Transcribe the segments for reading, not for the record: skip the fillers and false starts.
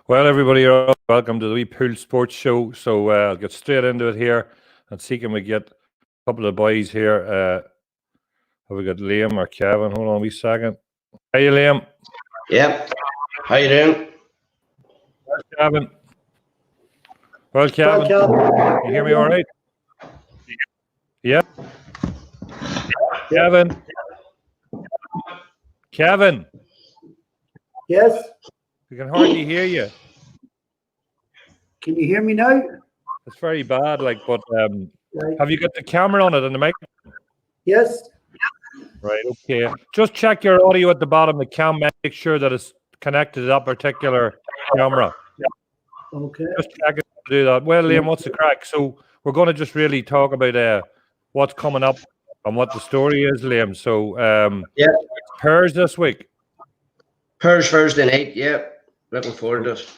Well, everybody, welcome to the Wee Pool Sports Show. So I'll get straight into it here and see can we get a couple of boys here. Have we got Liam or Kevin? Hold on a wee second. How you, Liam? Yep. How you doing? Well, Kevin. Well, Kevin. You hear me all right? Yeah. Kevin. Kevin. Yes. We can hardly hear you. Can you hear me now? It's very bad, like, but Right. have you got the camera on it and the mic? Yes. Right, okay. Just check your audio at the bottom of the cam, make sure that it's connected to that particular camera. Okay. Just check it to do that. Well, Liam, what's the crack? So we're going to just really talk about what's coming up and what the story is, Liam. So pairs this week. Pairs Thursday night, yep. Looking forward to it.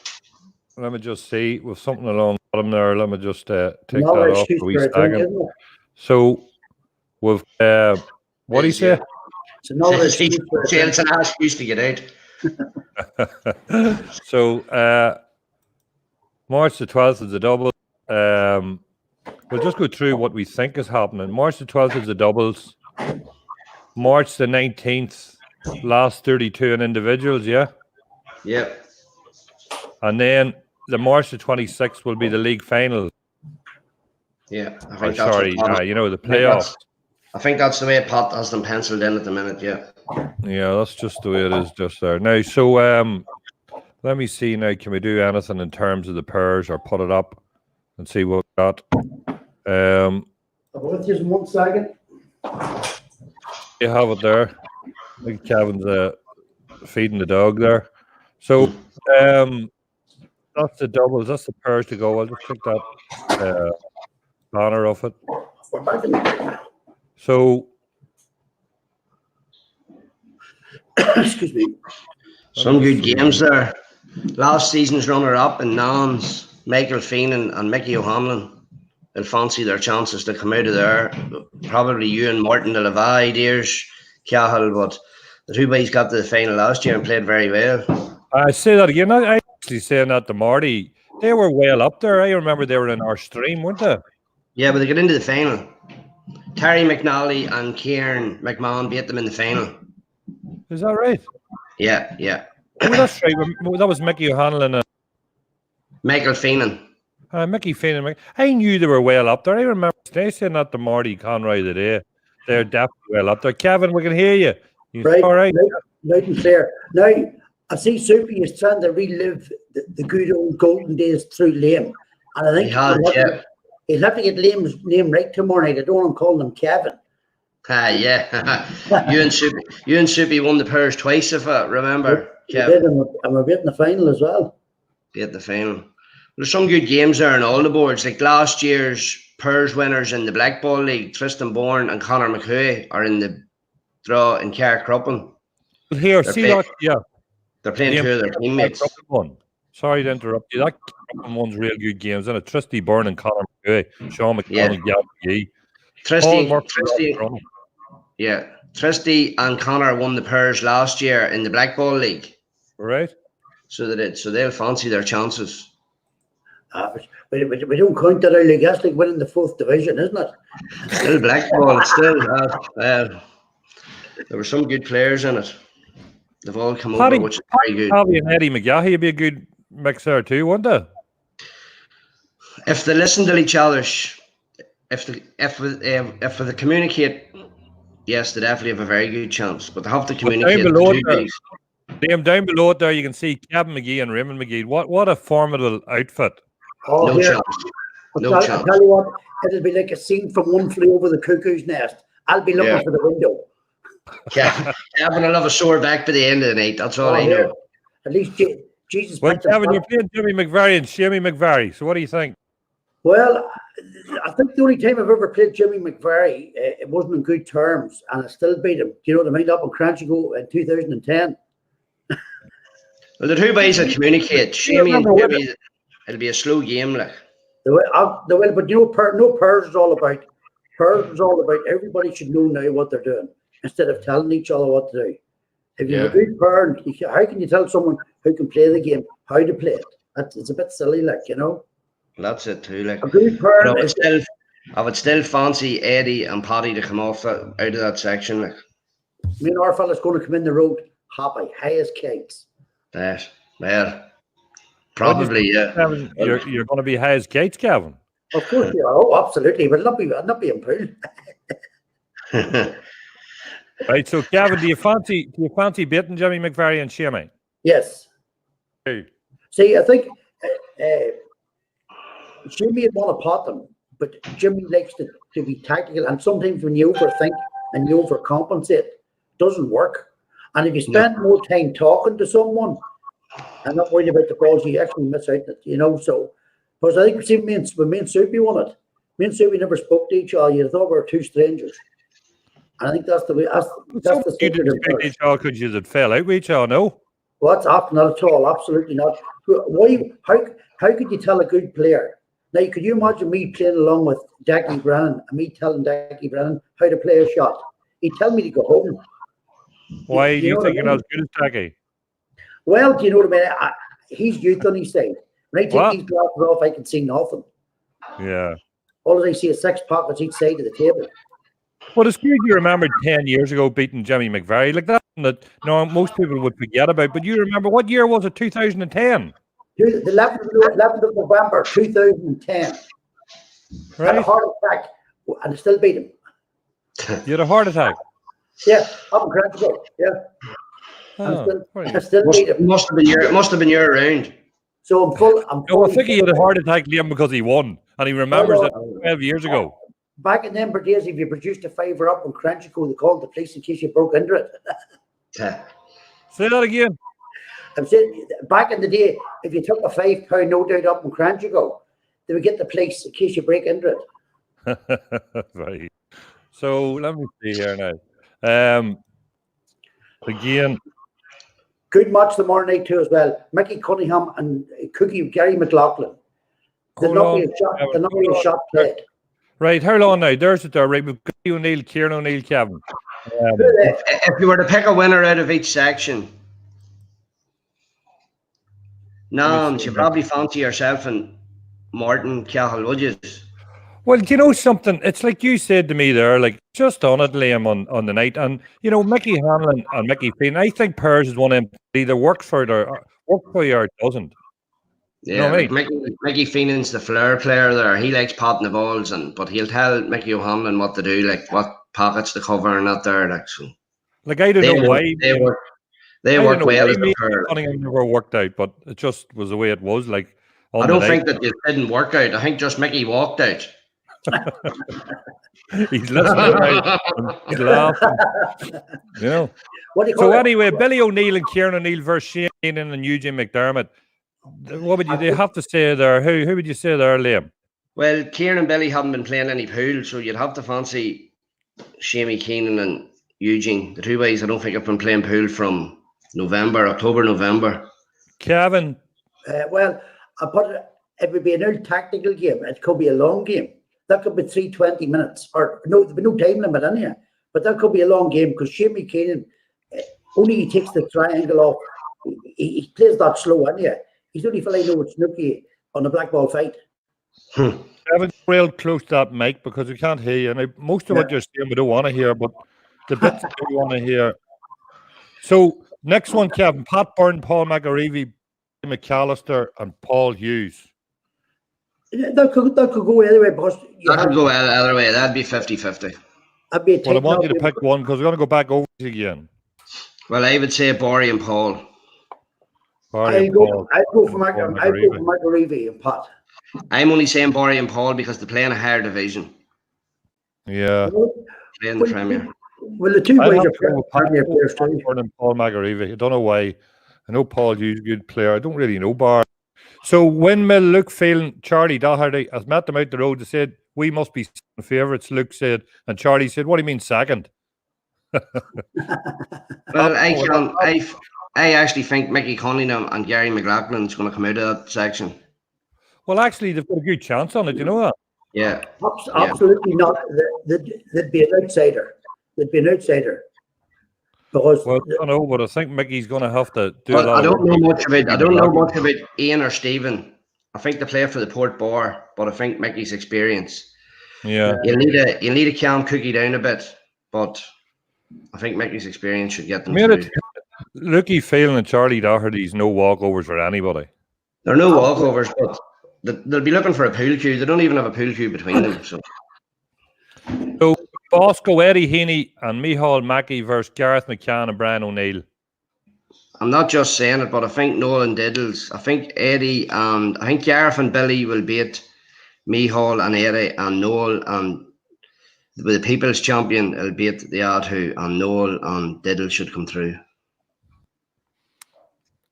Let me just see with something along the bottom there. Let me just take Another that off excuse a wee for a drink, second. isn't it? So we've what do you say? It's another excuse for a drink. It's an excuse to get out. So March the 12th is the double. We'll just go through what we think is happening. March the 12th is the doubles. March the 19th, last 32 in individuals, yeah? Yep. And then the March the 26th will be the league final. Yeah. You know, the playoffs. I think that's the way Pat has them penciled in at the minute, yeah. Yeah, that's just the way it is just there. Now, so let me see now, can we do anything in terms of the pairs or put it up and see what we got? I'll with you in 1 second. You have it there. I think Kevin's feeding the dog there. So that's the doubles, that's the pairs to go. I'll just take that banner off it. We're back in the... So Excuse me. Some good games there. Last season's runner-up in Nans, Michael Feenan and Mickey O'Hanlon. They'll fancy their chances to come out of there. Probably you and Martin will have ideas, Cahill, but the two boys got to the final last year and played very well. I say that again. I actually saying that to Marty. They were well up there. I remember they were in our stream, weren't they? Yeah, but they got into the final. Terry McNally and Kieran McMahon beat them in the final. Is that right? Yeah, yeah. Oh, that's right. That was Mickey O'Hanlon and Michael Feenan. Mickey Feenan. I knew they were well up there. I remember they saying that to Marty Conroy today. They're definitely well up there. Kevin, we can hear you. Right, all right? Loud and clear. Now, I see Soupy is trying to relive the good old golden days through Liam. And I think he'll have to get Liam's name right tomorrow night. I don't want to call him Kevin. Yeah. you and Soupy won the pairs twice, if I remember. Kevin. And we're beating the final as well. Beat the final. There's some good games there on all the boards. Like last year's pairs winners in the Black Ball League, Tristan Bourne and Conor McCoy are in the draw in Carrickcruppen. Here, see that? Yeah. They're playing two of their teammates. Sorry to interrupt you. That one's real good games, isn't it? Tristy Byrne and Conor McCoy, Sean McDonald, Gab McGee. Tristy and Conor won the pairs last year in the Black Ball League. Right. So they did. So they'll fancy their chances. We don't count that our league. That's like winning the 4th division, isn't it? Still Black Ball. Still. There were some good players in it. They've all come over, which is very good. Paddy and Eddie McGahey would be a good mix there too, wouldn't they? If they listen to each other, if they communicate, yes, they definitely have a very good chance. But they have to communicate. Down below it there, you can see Kevin McGee and Raymond McGee. What a formidable outfit No chance. I'll tell you what, it'll be like a scene from One Flew Over the Cuckoo's Nest. I'll be looking for the window. Kevin will have a sore back by the end of the night. That's all I know. At least Jesus. Well, Kevin, you're playing Jimmy McVary and Shamey McVary. So what do you think? Well, I think the only time I've ever played Jimmy McVary, it wasn't in good terms, and I still beat him. Do you know what I mean? Up in Cranchigo in 2010. Well, the two boys will communicate. Shamey and Jimmy, it'll be a slow game, like. They will, but you know, no Pers is all about. Pers is all about everybody should know now what they're doing instead of telling each other what to do. If you have a good parent, how can you tell someone who can play the game how to play it? It's a bit silly, like, you know. That's it too, like. A good parent. I would still fancy Eddie and Paddy to come out of that section, like. Me and our fella's going to come in the road happy, high as kites. That, well, probably, yeah. Kevin, you're going to be high as kites, Kevin. Of course you are. Oh, absolutely. But I'll not be in pool. Right, so Kevin, do you fancy beating Jimmy McVary and Shamey? Yes. Hey. See, I think Jimmy would want to pot them, but Jimmy likes to be tactical, and sometimes when you overthink and you overcompensate, it doesn't work. And if you spend more time talking to someone and not worrying about the balls, you actually miss out, you know. So, because I think, see, when me and Soupy won it, me and Soupy never spoke to each other. You thought we were two strangers. And I think that's the way. That's the you didn't speak to each other because you fell out with each other, no? What's up? Not at all. Absolutely not. Why? How could you tell a good player? Now, could you imagine me playing along with Dackie Brennan and me telling Dackie Brennan how to play a shot? He'd tell me to go home. Why do you think you're not as good as Dackie? Well, do you know what I mean? He's youth on his side. When I take these glasses off, I can see nothing. Yeah. All I see is 6 pockets each side of the table. Well, it's good you remember 10 years ago beating Jimmy McVary. Like that most people would forget about. But you remember, what year was it? 2010? The 11th of November, 2010. Right. Had a heart attack, and I still beat him. You had a heart attack? Yeah, up in Cranchigo. Yeah. I still beat him. It must have been your round. So I'm full. No, I think he had a heart attack, Liam, because he won. And he remembers it 12 years ago. Back in them days, if you produced a fiver up in Cranchigo, they called the police in case you broke into it. Say that again. I'm saying, back in the day, if you took a £5 note out up in Cranchigo, they would get the police in case you break into it. Right. So let me see here now. Again. Good match the morning night too as well. Mickey Cunningham and Gary McLaughlin. There'll not be a shot played. Right, how long now? There's it there, right? We've got O'Neill, Kieran O'Neill, Kevin. If you were to pick a winner out of each section, you probably fancy yourself and Martin Cahill, would you? Well, you know something? It's like you said to me there, like, just on it, Liam, on the night. And, you know, Mickey Hanlon and Mickey Feenan, I think Pers is one of them either works for you or it doesn't. Yeah, you know what I mean? Mickey Feenan's the flair player there. He likes popping the balls, but he'll tell Mickey O'Hanlon what to do, like what pockets to cover and not there. Like, so. Like, I don't know why. They work well as a pair. Cunningham never worked out, but it just was the way it was. Like, I don't think that it didn't work out. I think just Mickey walked out. He's listening right and he's laughing. You know. So anyway, Billy O'Neill and Kieran O'Neill versus Shane and Eugene McDermott. What would you have to say there? Who would you say there, Liam? Well, Kieran and Billy haven't been playing any pool, so you'd have to fancy Shamey Keenan and Eugene. The two guys I don't think have been playing pool from October, November. Kevin? Well, it would be an old tactical game. It could be a long game. That could be 320 minutes. Or no, there'd be no time limit in here. But that could be a long game because Shamey Keenan, only he takes the triangle off. He plays that slow in here. He's the only fella I know with Snooky on the black ball fight. Kevin, real close to that mic because we can't hear you. And most of what you're saying we don't want to hear, but the bits that we want to hear. So, next one, Kevin. Pat Byrne, Paul McAreevy, McAllister, and Paul Hughes. That could go either way. Because that could go either way. That'd be 50-50. Well, I want you to pick one because we're going to go back over it again. Well, I would say Barry and Paul. I'd go for McAreevy and Pat. I'm only saying Barry and Paul because they play in a higher division. Yeah. Play in the Premier. Well, the two I'd boys have are to go with Premier players too. and Paul McAreevy. I don't know why. I know Paul Hughes, a good player. I don't really know Bar. So Windmill, Luke Phelan, Charlie Doherty, has met them out the road. They said, we must be favourites, Luke said. And Charlie said, what do you mean second? Well, I actually think Mickey Cunningham and Gary McLaughlin's going to come out of that section. Well, actually, they've got a good chance on it. You know that? Yeah. Absolutely not. They'd be an outsider. They'd be an outsider. Because well, I don't know, but I think Mickey's going to have to do a lot. I don't know much about Ian or Stephen. I think they play for the Port Boar, but I think Mickey's experience. Yeah. You need to calm Cookie down a bit, but I think Mickey's experience should get them through. Lucky Phelan and Charlie Doherty's no walkovers for anybody. There are no walkovers, but they'll be looking for a pool cue. They don't even have a pool cue between them. So Bosco, Eddie Heaney and Micheál Mackey versus Gareth McCann and Brian O'Neill. I'm not just saying it, but I think Noel and Diddles, I think Eddie and I think Gareth and Billy will beat Micheál and Eddie, and Noel and with the People's Champion will beat the other two, and Noel and Diddles should come through.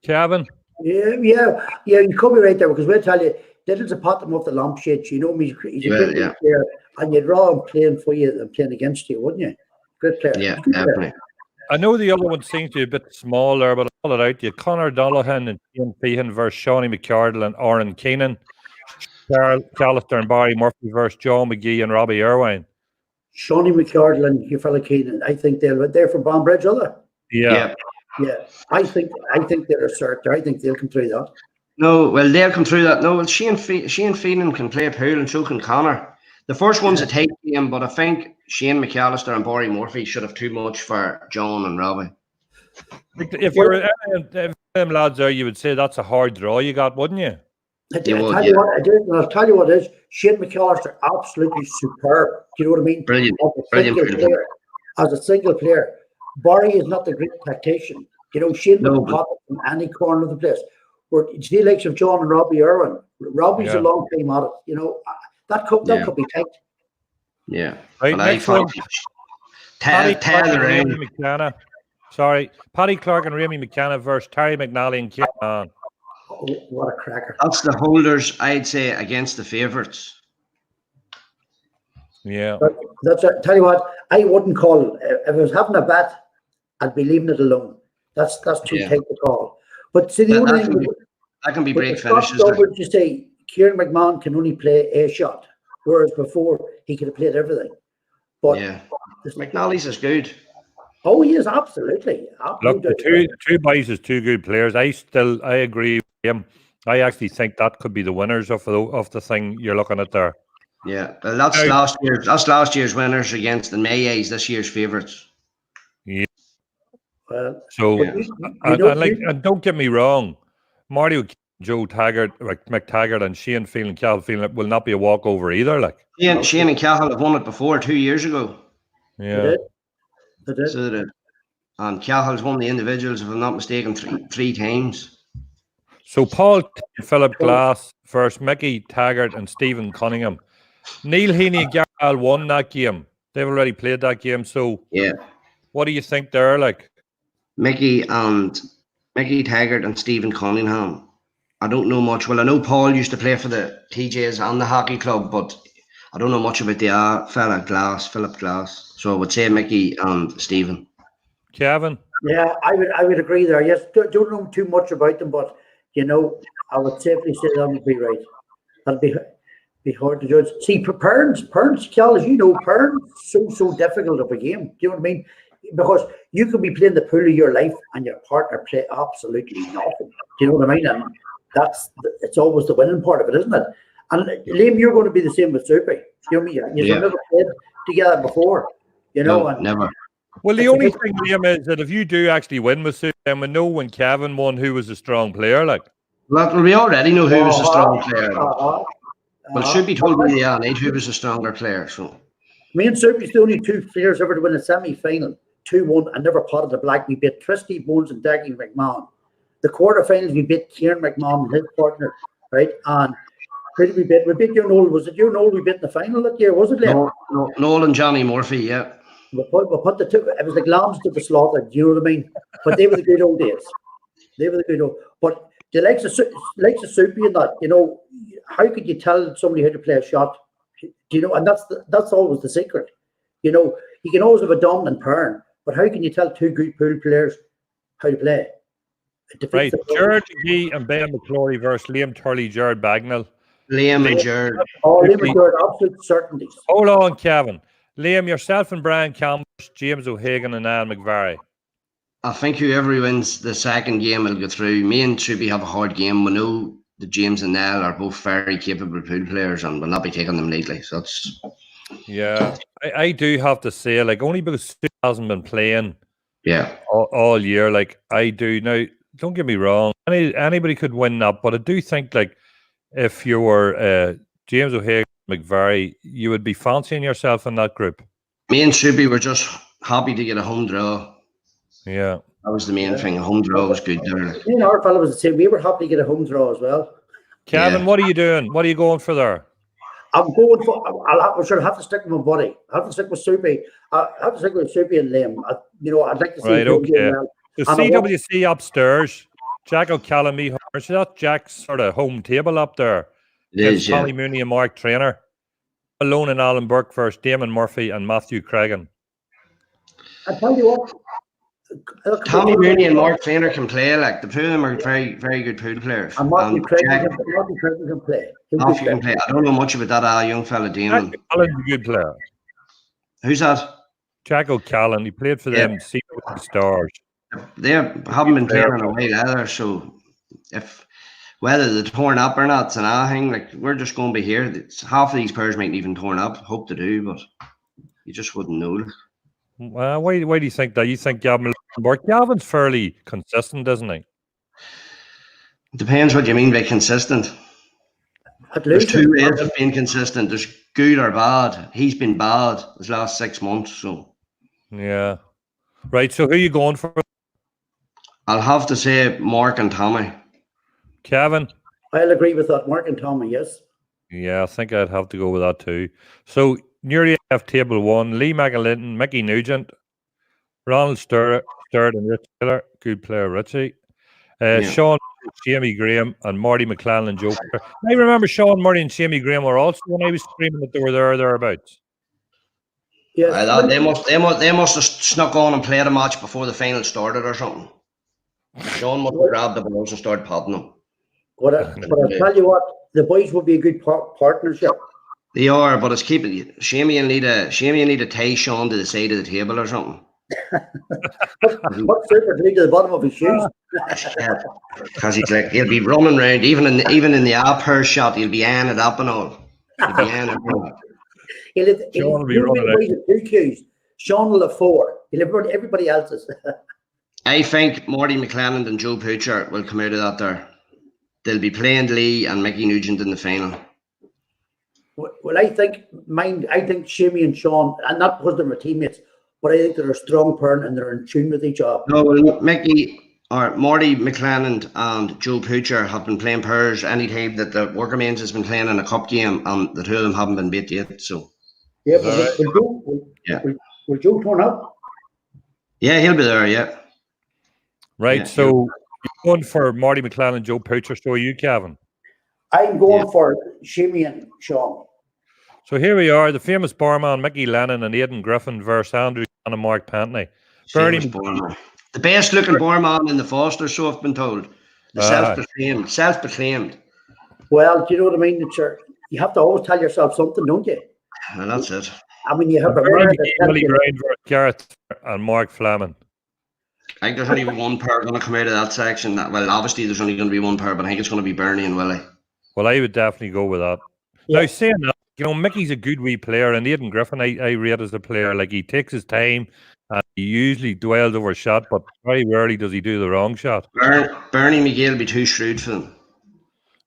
Kevin? Yeah, you could be right there because we'll tell you, Diddle's a pot them off the lampshades. You know him, he's a good player, and you'd rather him playing for you than playing against you, wouldn't you? Good player. Yeah, definitely. I know the other one seems to be a bit small there, but I'll call it out. You Conor Dollahan and Ian Feehan versus Shawnee McCardle and Oren Keenan. Callister and Barry Murphy versus John McGee and Robbie Irwine. Shawnee McCardle and your fella Keenan, I think they're from Banbridge, are they? Yeah. I think they're a cert there. I think they'll come through that. No, well, they'll come through that. No, well, Shane Feenan can play a pool and so can Connor. The first one's a tight game, but I think Shane McAllister and Barry Murphy should have too much for John and Robbie. If you're them lads there, you would say that's a hard draw you got, wouldn't you? I'll tell you what it is. Shane McAllister, absolutely superb. Do you know what I mean? Brilliant. As a single player, Barry is not the great tactician. You know, Shane will pop it from any corner of the place. Where it's the likes of John and Robbie Irwin. Robbie's a long time at it. You know, that could be tight. Yeah. Right, next one. Paddy Clark and Remy McKenna versus Terry McNally and Kieran. Oh, what a cracker. That's the holders, I'd say, against the favourites. Yeah. Tell you what, I wouldn't call it. If I was having a bet, I'd be leaving it alone. That's too tight to call. But see, that can be break finishes. You say Kieran McMahon can only play a shot, whereas before he could have played everything. But McNally's is good. Oh, he is absolutely. Look, the two boys is two good players. I agree with him. I actually think that could be the winners of the thing you're looking at there. Yeah, well, that's last year's winners against the Mayes, this year's favourites. Yeah. Well, so and don't get me wrong, Mario, Joe Taggart, like McTaggart, and Shane Phelan, Cahill Phelan will not be a walkover either. Like Shane and Cahill have won it before 2 years ago. Yeah, they did. So they did. And Cahill's won the individuals, if I'm not mistaken, three times. So Paul Philip Glass versus Mickey Taggart and Stephen Cunningham. Neil Heaney and Garrel won that game. They've already played that game. So what do you think there? Like Mickey Taggart and Stephen Cunningham. I don't know much. Well, I know Paul used to play for the TJs and the hockey club, but I don't know much about the fella Philip Glass. So I would say Mickey and Stephen. Kevin? Yeah, I would agree there. Yes, don't know too much about them, but you know, I would safely say that would be right. That'd be hard to judge. See, parents, Cal, as you know, parents so difficult of a game. Do you know what I mean? Because you could be playing the pool of your life and your partner play absolutely nothing. Do you know what I mean? And it's always the winning part of it, isn't it? And Liam, you're going to be the same with Soupy. You know what I mean? You've never played together before. You know, no, never. Well, the only thing, Liam, is that if you do actually win with Soupy, then we know when Kevin won who was a strong player. Like, well, we already know who was a strong player. Well, should be told me who was a stronger player. So, me and Soupy's the only two players ever to win a semi-final. 2-1 and never potted the black. We beat Christy Bones and Daggy McMahon. The quarterfinals we beat Kieran McMahon and his partner, right? And Who did we beat? We beat you, Noel. Was it you, Noel? We beat in the final that year, was it, Liam? No, Noel and Johnny Murphy, yeah. We put the two. It was like lambs to the slaughter. Do you know what I mean? But they were the good old days. They were the good old. But the likes of Soupy and that, you know, how could you tell somebody how to play a shot? Do you know? And that's always the secret. You know, you can always have a dominant parent, but how can you tell two good pool players how to play? Right, Jared McGee and Ben McClory versus Liam Turley, Jared Bagnall. Liam and Jared. Oh, Liam and Jared, absolute certainties. Hold on, Kevin. Liam, yourself and Brian Campbell, James O'Hagan and Anne McVarry. I think whoever wins the second game will go through. Me and Truby have a hard game. We know that James and Nell are both very capable pool players and will not be taking them lightly. So that's... Yeah, I do have to say, like, only because Stu hasn't been playing all year, like I do. Now, don't get me wrong, anybody could win that, but I do think, like, if you were James O'Hagan, McVarry, you would be fancying yourself in that group. Me and Truby were just happy to get a home draw. Yeah. That was the main thing. A home draw was good there. Me and our fellow was the same. We were happy to get a home draw as well. Kevin, what are you doing? What are you going for there? I'm going for. I'll have to stick with my buddy. I have to stick with Soupy. I have to stick with Soupy and Liam. You know, I'd like to see. Right, okay. The CWC upstairs, Jack O'Callaghan, so that's Jack's sort of home table up there. It is, Tommy Mooney and Mark Trainer. Malone and Alan Burke versus Damon Murphy and Matthew Cregan. I tell you what. Tommy Mooney and Mark Trainer can play. Like, the two of them are very, very good pool players. And Matthew Cregan can play. Matthew can play. I don't know much about that young fella, Damon. Alan's a good player. Who's that? Jack O'Callaghan. He played for them CWC Stars. They haven't been playing in a while either, so if whether they're torn up or not, it's another thing. Like, we're just going to be here. Half of these players might even torn up. Hope to do, but you just wouldn't know. Why do you think that? You think Gavin's fairly consistent, isn't he? It depends what you mean by consistent. There's two ways of being consistent. There's good or bad. He's been bad this last 6 months, so yeah. Right. So who are you going for? I'll have to say Mark and Tommy. Kevin? I'll agree with that. Mark and Tommy, yes. Yeah, I think I'd have to go with that too. So Newry have table 1, Lee McAlinton, Mickey Nugent, Ronald Sturt and Rich Taylor, good player Richie. Sean, Jamie Graham and Marty McClellan and Joe. I remember Sean, Marty and Jamie Graham were also when I was screaming that they were thereabouts. Yeah, they must have snuck on and played a match before the final started or something. Sean must have grabbed the balls and started popping them. But I'll tell you what, the boys will be a good partnership. They are, but it's keeping Shamey need to tie Sean to the side of the table or something. Put Super to the bottom of his shoes. Because he'll be running around, even in the up shot, he'll be eyeing it up and all. He'll be eyeing it. Sean will be running around. 2 Qs. Sean will have 4. He'll have everybody else's. I think Marty McClelland and Joe Poocher will come out of that there. They'll be playing Lee and Mickey Nugent in the final. Well, I think Shamey and Sean, and not because they're my teammates, but I think they're a strong pair and they're in tune with each other. No, well, Marty McClelland and Joe Poocher have been playing pairs any time that the Workermans has been playing in a cup game, and the two of them haven't been beat yet. So yeah, will Joe turn up? Yeah, he'll be there. Yeah. Right. Yeah, so you're going for Marty McClelland, Joe Poocher. So are you, Kevin? I'm going for Shamey and Sean. So here we are, the famous barman Mickey Lennon and Aidan Griffin versus Andrew and Mark Pantney. The best looking barman in the Foster, so I've been told. The self-proclaimed. Well, do you know what I mean? You have to always tell yourself something, don't you? Well, that's it. I mean, you have Garrett and Mark Fleming. I think there's only one pair going to come out of that section. Well, obviously there's only going to be one pair, but I think it's going to be Bernie and Willie. Well, I would definitely go with that. Yeah. Now, saying that, you know, Mickey's a good wee player, and Aidan Griffin, I rate as a player. Like, he takes his time, and he usually dwells over a shot, but very rarely does he do the wrong shot. Bernie McGill will be too shrewd for them.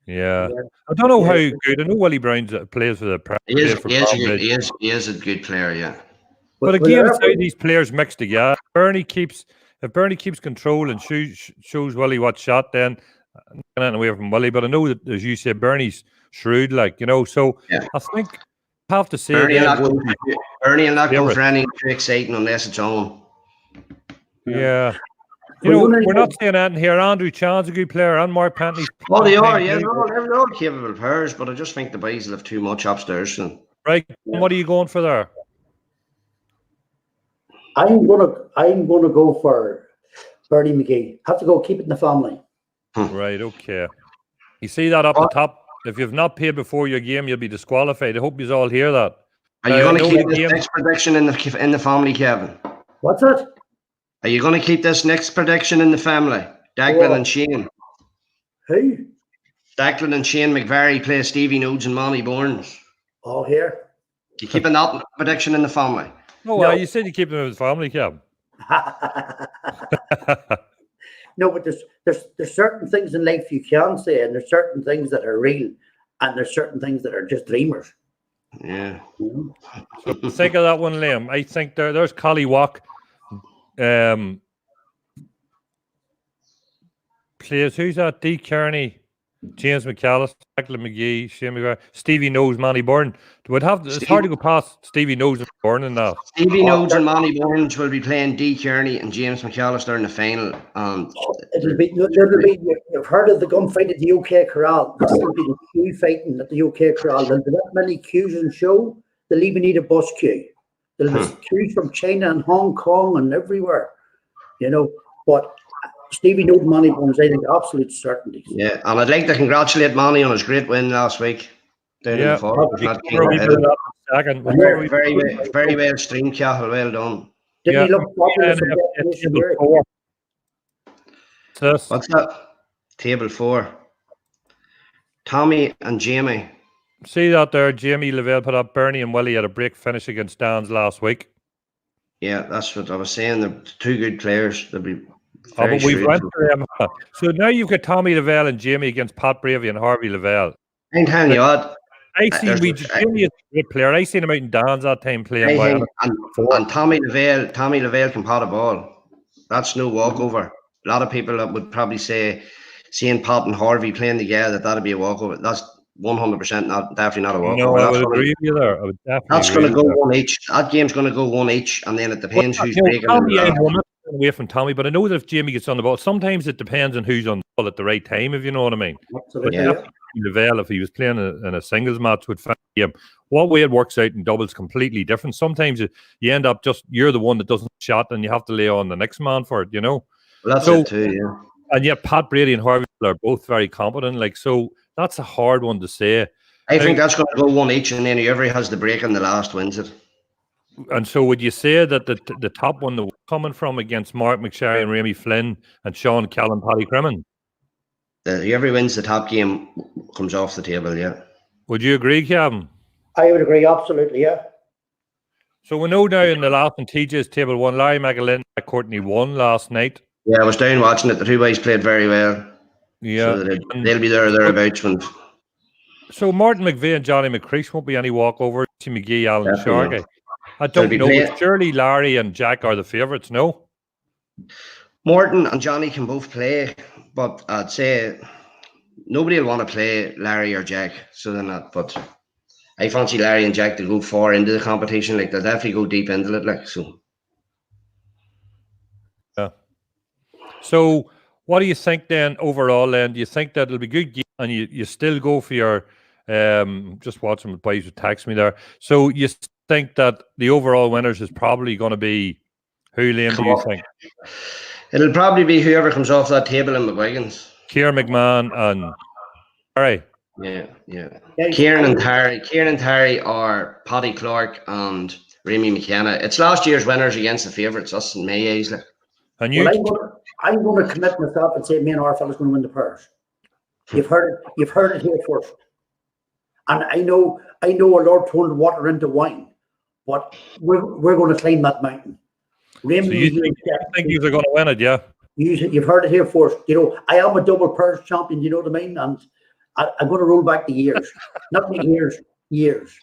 Yeah. I don't know how good. I know Willie Brown plays for the He is a good player, yeah. But again, it's how these players mix together. If Bernie keeps control and shows Willie what shot, then anything away from Willie, but I know that, as you say, Bernie's shrewd, like, you know. So Yeah. I think I have to say Bernie will then, not go for anything too exciting unless it's on. Yeah. You know, we're not saying anything here. Andrew Chan's a good player, and Mark Pantney's. Oh, they are, yeah. No, they're all capable players, but I just think the boys will have too much upstairs. Right. And what are you going for there? I'm gonna go for Bernie McGee. Have to go keep it in the family. Right, okay. You see that up the top? If you've not paid before your game, you'll be disqualified. I hope you all hear that. Are you going to keep this next prediction in the family, Kevin? What's that? Are you going to keep this next prediction in the family? Declan and Shane. Who? Declan and Shane McVary play Stevie Nodes and Monty Burns. Oh, here. You keeping that prediction in the family? No, you said you keep them in the family, Kevin. No, but there's certain things in life you can say, and there's certain things that are real, and there's certain things that are just dreamers. Yeah. So think of that one, Liam. I think there's Collywalk. Players, who's that? D. Kearney, James McAllister, Declan McGee, Shane McGuire, Stevie Knows, Manny Byrne. It's hard to go past Stevie Knows and Byrne in that. Stevie Knows and Manny Burns will be playing D. Kearney and James McAllister in the final. It'll be you've heard of the gunfight at the UK Corral. This will be the queue fighting at the UK Corral. There'll be that many queues in show, they'll even need a bus queue. There'll be queues from China and Hong Kong and everywhere, you know. But Stevie Knows, Manny Burns, I think absolute certainty. Yeah, and I'd like to congratulate Manny on his great win last week. Very well streamed, Cahill. Well done. Didn't he look popular? What's that? Table 4. Tommy and Jamie. See that there? Jamie Lavelle put up. Bernie and Willie had a break finish against Dan's last week. Yeah, that's what I was saying. They're two good players. They'll be. But we've went for them. So now you've got Tommy Lavelle and Jamie against Pat Bravey and Harvey Lavelle. I'm telling you what. I see Jamie is a great player. I seen him out in Dan's that time playing. And Tommy Lavelle can pot a ball. That's no walkover. A lot of people that would probably say, seeing Pat and Harvey playing together, that'd be a walkover. That's 100% definitely not a walkover. No, I would agree with you there. I would definitely. That's going to go one each. That game's going to go one each, and then it depends who's breaking. Away from Tommy, but I know that if Jamie gets on the ball, sometimes it depends on who's on the ball at the right time, if you know what I mean. Absolutely. Lavelle, if he was playing in a singles match with him, what way it works out in doubles completely different. Sometimes you end up you're the one that doesn't shot, and you have to lay on the next man for it, you know. Well, that's it too, yeah. And yet Pat Brady and Harvey are both very competent, like, so that's a hard one to say. I think that's going to go one each, and then whoever has the break in the last wins it. And so would you say that the top one that was coming from against Mark McSherry and Ramey Flynn and Sean Callan, Paddy Crimmin? Whoever wins the top game comes off the table, yeah. Would you agree, Kevin? I would agree, absolutely, yeah. So we know now in the last in TJ's table 1, Larry McAlin and Courtney won last night. Yeah, I was down watching it. The two boys played very well. Yeah. So they'll be there or thereabouts when. So Martin McVeigh and Johnny McCreesh won't be any walkover. McGee, Alan Sharkey. I don't know. Surely Larry and Jack are the favourites, no? Morton and Johnny can both play, but I'd say nobody will want to play Larry or Jack. So then that, but I fancy Larry and Jack to go far into the competition. Like they'll definitely go deep into it. Like so. Yeah. So what do you think then overall? Then do you think that it'll be good game and you still go for your just watching the boys who text me there. So you think that the overall winners is probably going to be who, Liam, do you think? It'll probably be whoever comes off that table in the wagons. Kieran McMahon and Harry. Yeah. Kieran and Terry are Paddy Clark and Remy McKenna. It's last year's winners against the favourites. That's in May, easily. And you? Well, I'm going to commit myself and say me and our fella's going to win the purse. You've heard it here first. And I know a Lord turned water into wine, but we're going to climb that mountain. So you think you're going to win it, yeah? You've heard it here first. You know, I am a double purse champion, you know what I mean? And I'm going to roll back the years. Not the years.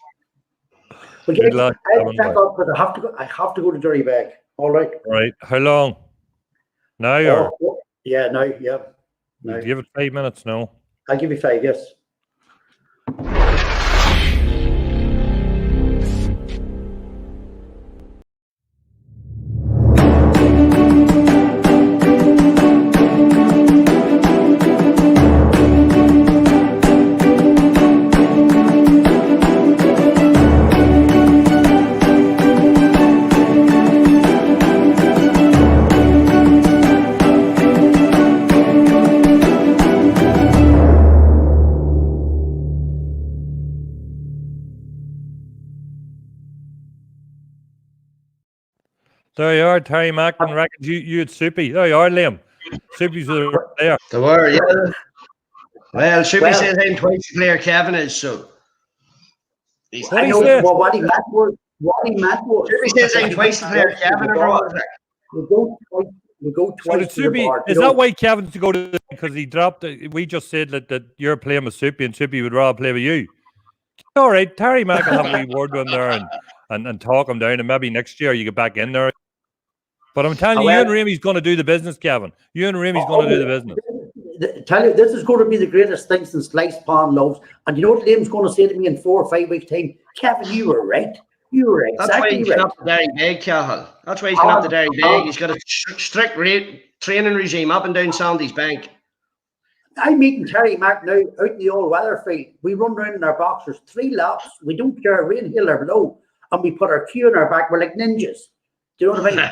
But Good luck. I have to go to Derrybag. All right. Right. How long? Now or? Yeah, now, yeah. No. Give it 5 minutes now. I'll give you 5, yes. There you are, Terry Macklin reckons you had Soupy. There you are, Liam. Soupy's there. They were, yeah. Well, Soupy says I'm twice the player Kevin is, so. What do you say? What he meant was. Soupy says I'm twice the player Kevin ever was. We go twice So to the bar. Is that why Kevin's to go to because he dropped it? We just said that you're playing with Soupy and Soupy would rather play with you. All right, Terry Mack will have a wee word with him there and talk him down, and maybe next year you get back in there. But I'm telling you, Ewan Ramey's going to do the business, Kevin. Ewan Ramey's going to do the business. Tell you, this is going to be the greatest thing since sliced pan loaves. And you know what Liam's going to say to me in 4 or 5 weeks' time? Kevin, you were right. You were exactly right. That's why he's got up the Derry Beg, Cahill. That's why he's got up the Derry Beg. He's got a strict training regime up and down Sandy's Bank. I'm meeting Terry Mack now out in the old weather field. We run around in our boxers 3 laps. We don't care rain, hill or blow. And we put our cue in our back. We're like ninjas. Do you know what I mean?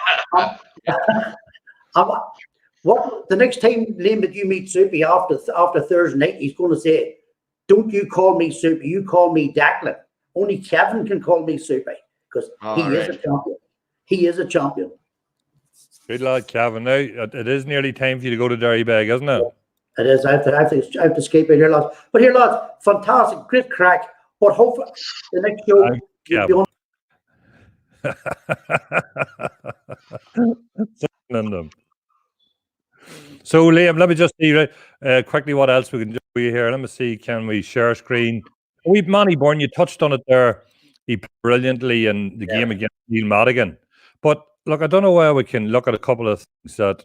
What the next time, Liam, that you meet Soupy after Thursday night, he's going to say, "Don't you call me Soupy? You call me Declan. Only Kevin can call me Soupy because is a champion. He is a champion." Good lad, Kevin. Now it is nearly time for you to go to Derrybeg, isn't it? It is. I have to escape out here, lads. But here, lads, fantastic, great crack. But hopefully the next show will be on. So Liam, let me just see quickly what else we can do here. Let me see, can we share screen? We've Manny Bourne, you touched on it there. He played brilliantly in the game against Neil Madigan. But look, I don't know where we can look at a couple of things that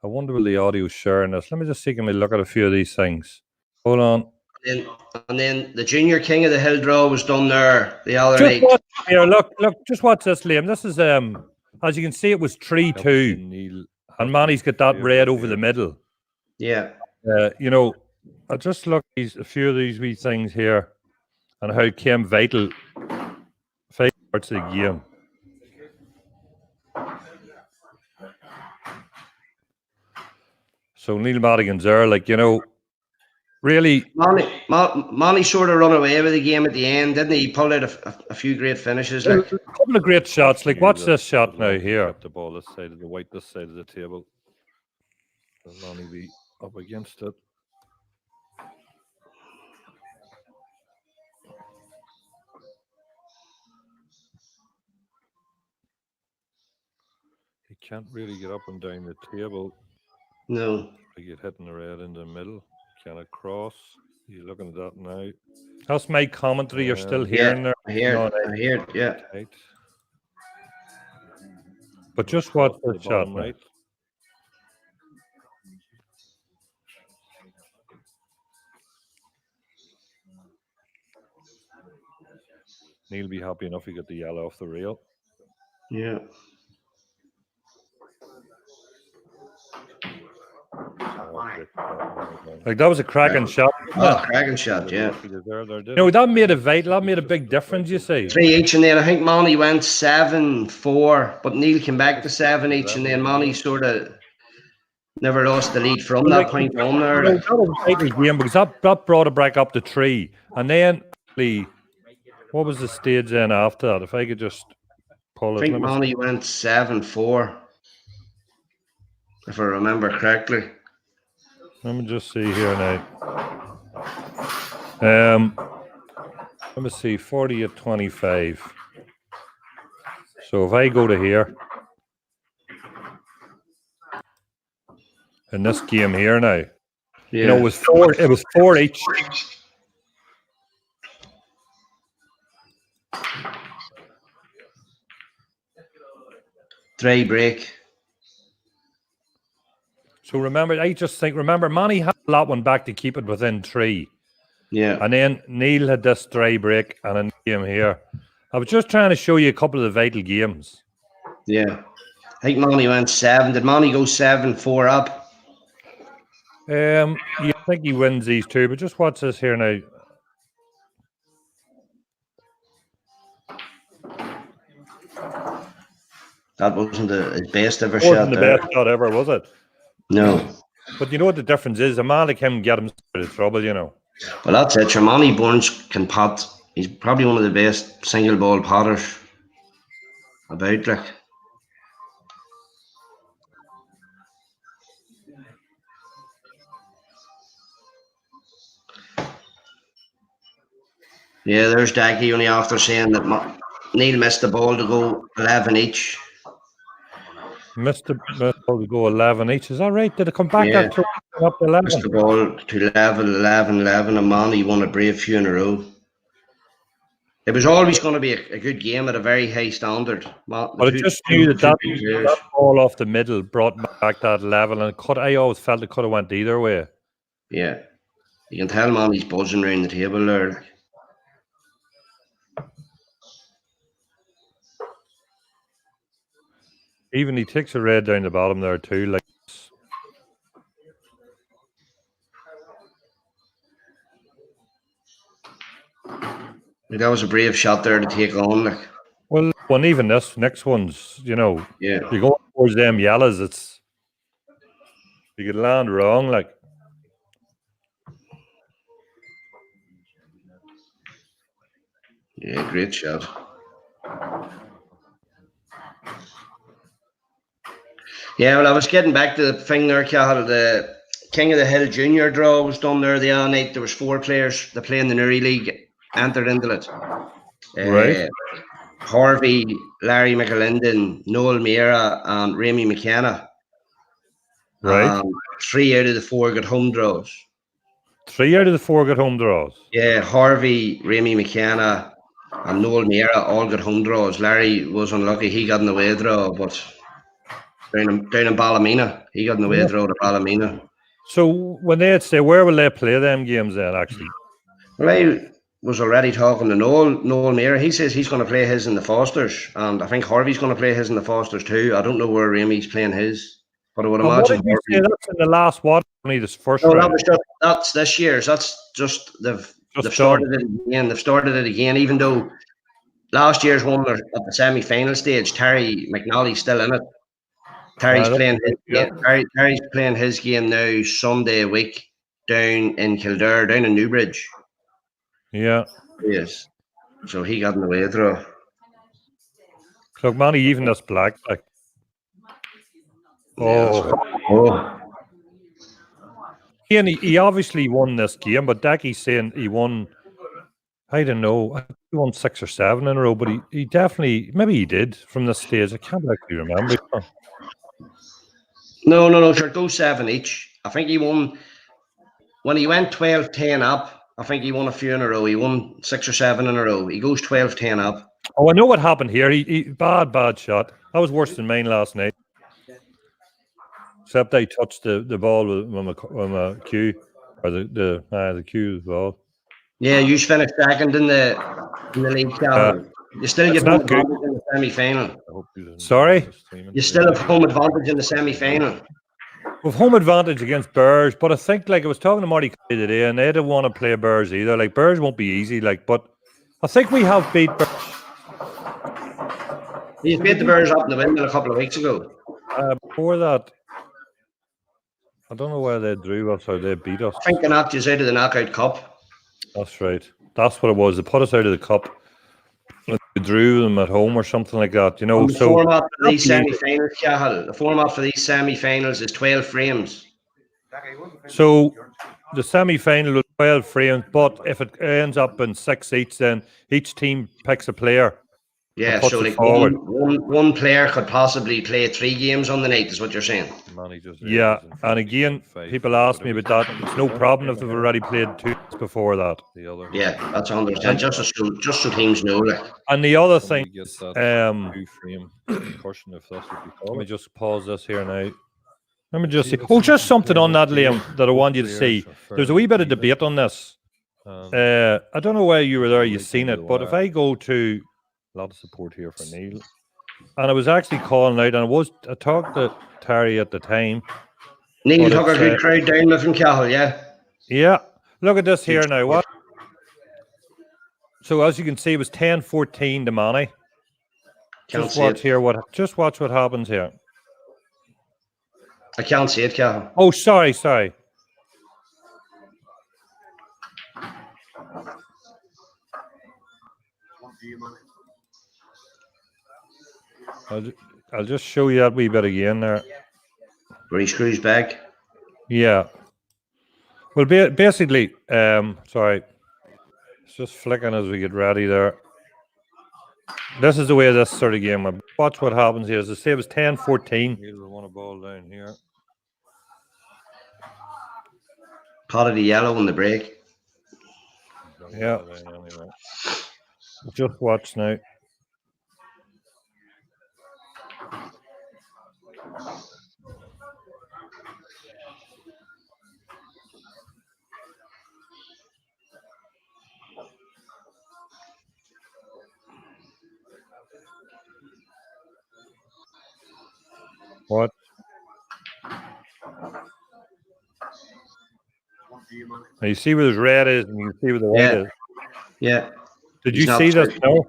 I wonder will the audio sharing this. Let me just see, can we look at a few of these things? Hold on. And then the Junior King of the Hill draw was done there the other night. Here, look, just watch this, Liam. This is as you can see, it was 3-2. And Manny's got that red over the middle. Yeah. You know, I just look at a few of these wee things here and how it came vital parts of the game. So Neil Madigan's there, like, you know, really. Manny sort of run away with the game at the end, didn't he? He pulled out a few great finishes. Like. A couple of great shots. Like, watch this shot now here. The ball this side of this side of the table. And Manny be up against it. He can't really get up and down the table. No. I get hitting the red in the middle. Can it cross? You're looking at that now. That's my commentary. You're still hearing there. I hear it, yeah. Right. But just watch the shot, right? Neil be happy enough he got the yellow off the rail. Yeah. Like, that was a cracking shot. Oh, cracking shot, yeah. You know, that made it vital. That made a big difference, you see. 3 each, and then I think Manny went 7-4, but Neil came back to 7 each, and then Manny sort of never lost the lead from that point on there. That was a vital game because that brought it back up to 3. And then, what was the stage then after that? If I could just pull it. I think Manny went 7-4, if I remember correctly. Let me just see here now. Let me see, 40-25. So if I go to here, in this game here now, you know, it was 4 each. Dry break. So remember, I just think, Manny had that one back to keep it within 3. Yeah. And then Neil had this dry break and a game here. I was just trying to show you a couple of the vital games. Yeah. I think Manny went 7. Did Manny go 7-4 up? I think he wins these 2, but just watch this here now. That wasn't his best ever Wasn't shot the there. best shot ever, was it? No. But you know what the difference is? A man like him get him out of trouble, you know. Well, that's it. Manny Burns can pot. He's probably one of the best single ball potters about, like. Yeah, there's Daggy only after saying that Neil missed the ball to go 11 each. Missed the ball to go 11 each. Is that right? Did it come back Yeah. that close up to 11? Missed the ball to level 11, and Manny won a brave few in a row. It was always going to be a good game at a very high standard. But I just knew that ball off the middle brought back that level, and I always felt it could have went either way. Yeah. You can tell Manny's buzzing around the table there. Even he takes a red down the bottom there too. Like that was a brave shot there to take on. Like. Well, and even this next one's, you know, yeah. You go towards them yellows, it's you could land wrong, like. Yeah, great shot. Yeah, well, I was getting back to the thing there, Cahill. The King of the Hill Junior draw was done there the other night. There was 4 players that play in the Newry League entered into it. Right. Harvey, Larry McAlinden, Noel Meara, and Remy McKenna. Right. 3 out of the 4 got home draws. 3 out of the 4 got home draws. Yeah, Harvey, Remy McKenna, and Noel Meara all got home draws. Larry was unlucky; he got an away draw, but down in Ballymena, he got an away draw to Ballymena. So when they'd say, where will they play them games then? Actually, well, I was already talking to Noel Meara. He says he's going to play his in the Fosters, and I think Harvey's going to play his in the Fosters too. I don't know where Remy's playing his, but I would imagine. What did you say that's in the last what? Only this first no, round. That's this year's. That's just they've started it again. They've started it again, even though last year's one at the semi-final stage. Terry McNally's still in it. Terry's playing his game. Terry's playing his game now Sunday a week down in Kildare, down in Newbridge. Yeah. Yes. So he got an away draw. Look, Manny, even this black. Like. Oh. He obviously won this game, but Dackie's saying he won. I don't know. He won 6 or 7 in a row, but he definitely, maybe he did from this stage. I can't actually remember. No. Sure, go 7 each. I think he won when he went 12-10 up. I think he won a few in a row. He won 6 or 7 in a row. He goes 12-10 up. Oh, I know what happened here. He bad shot. That was worse than mine last night. Except I touched the ball with my cue, or the cue as well. Yeah, you finished second in the league, Calvin. You still get home advantage in the semi-final. Sorry? You still have home advantage in the semi-final. With home advantage against Bears, but I think, like, I was talking to Marty today, and they don't want to play Bears either. Like, Bears won't be easy, like, but I think we have beat Bears. You beat the Bears up in the windmill a couple of weeks ago. Before that, I don't know where they drew us or they beat us. I think they knocked you out of the knockout cup. That's right. That's what it was. They put us out of the cup. They drew them at home or something like that, you know. The format for these semi-finals, Cahill, the format for these semi-finals is 12 frames. So the semi-final was 12 frames, but if it ends up in 6 each, then each team picks a player. Yeah, so like one player could possibly play 3 games on the night, is what you're saying. Yeah, and again, people ask me about that. It's no problem if they've already played 2 before that. Yeah, that's understand. Just so teams know. Like. And the other thing, let me just pause this here now. Let me just see. Oh, just something on that, Liam, that I want you to see. There's a wee bit of debate on this. I don't know where you were there, you've seen it, but if I go to a lot of support here for Neil. And I was actually calling out, and I talked to Terry at the time. Neil took a good crowd down with him, Cahill, yeah. Yeah. Look at this here now. What? So as you can see, it was 10-14 to Manny. Just watch what happens here. I can't see it, Cahill. Oh, sorry. I'll just show you that wee bit again there. Where he screws back. Yeah. Well, basically, sorry. It's just flicking as we get ready there. This is the way this sort of game. Watch what happens here. As I say, it was 10-14. Neil want a ball down here. Pot of the yellow in the break. Yeah. Anyway. Just watch now. What? Now you see where the red is, and you see where the white is. Yeah. Did you see this? No.